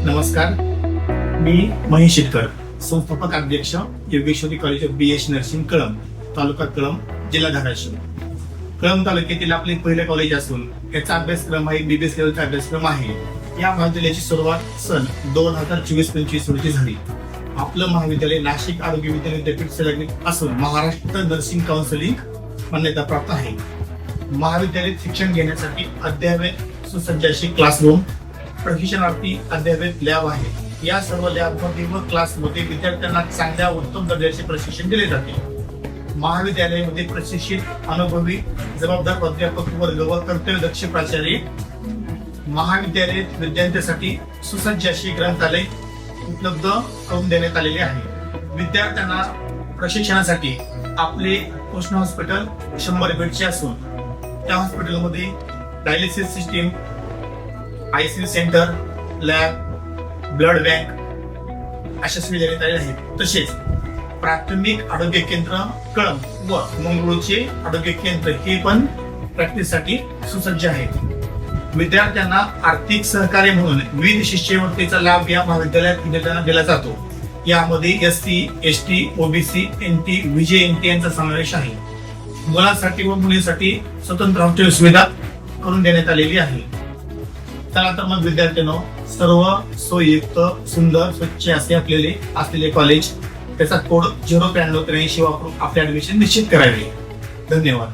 नमस्कार, मी महेश शेटकर, संस्थापक अध्यक्ष Yogeshwari college of BH nursing Kalamb, taluka Kalamb, जिल्हा धाराशिव. कळंब तालुक्यातील आपले पहिले कॉलेज असून याचा अभ्यासक्रम आहे BBS लेवलचा अभ्यासक्रम आहे. या महाविद्यालयाची सुरुवात सन 2024-25 रोजी झाली. आपलं महाविद्यालय नाशिक आरोग्य विद्या विद्यापीठ संलग्नित असून महाराष्ट्र नर्सिंग काउन्सिलिंग मान्यता प्राप्त आहे. महाविद्यालयात शिक्षण घेण्यासाठी अद्ययावत सुसज्ज अशी क्लासरूम, प्रशिक्षणार्थी अद्ययावत लॅब आहे. या सर्व लॅबमध्ये व क्लासमध्ये विद्यार्थ्यांना चांगल्या उत्तम दर्जाचे प्रशिक्षण दिले जाते. महाविद्यालयामध्ये प्रशिक्षित, अनुभवी, जबाबदार प्राध्यापक वर्ग व कर्तव्यदक्ष प्राचार्य. महाविद्यालयात विद्यार्थ्यांसाठी सुसज्ज अशी ग्रंथालय उपलब्ध करून देण्यात आलेले आहे. विद्यार्थ्यांना प्रशिक्षणासाठी आपले पोषण हॉस्पिटल 100 बेडचे असून त्या हॉस्पिटलमध्ये dialysis system, ICU centre, lab, blood bank अशा सुविधा देण्यात आलेल्या आहेत. तसेच प्राथमिक आरोग्य केंद्र कळंब व मंगळूरचे आरोग्य केंद्र हे पण प्रॅक्टिससाठी सुसज्ज आहेत. विद्यार्थ्यांना आर्थिक सहकार्य म्हणून विविध शिष्यवृत्तीचा लाभ या महाविद्यालयात विद्यार्थ्यांना दिला जातो. यामध्ये SC, ST, OBC, NT, VJNT यांचा समावेश आहे. मुलांसाठी व मुलींसाठी स्वतंत्र हॉस्टेल सुविधा करून देण्यात आलेली आहे. चला तर मग विद्यार्थ्यांनो, सर्व सोयीयुक्त, सुंदर, स्वच्छ असे असलेले कॉलेज, त्याचा कोड 09383 वापरून आपले ऍडमिशन निश्चित करावे. धन्यवाद.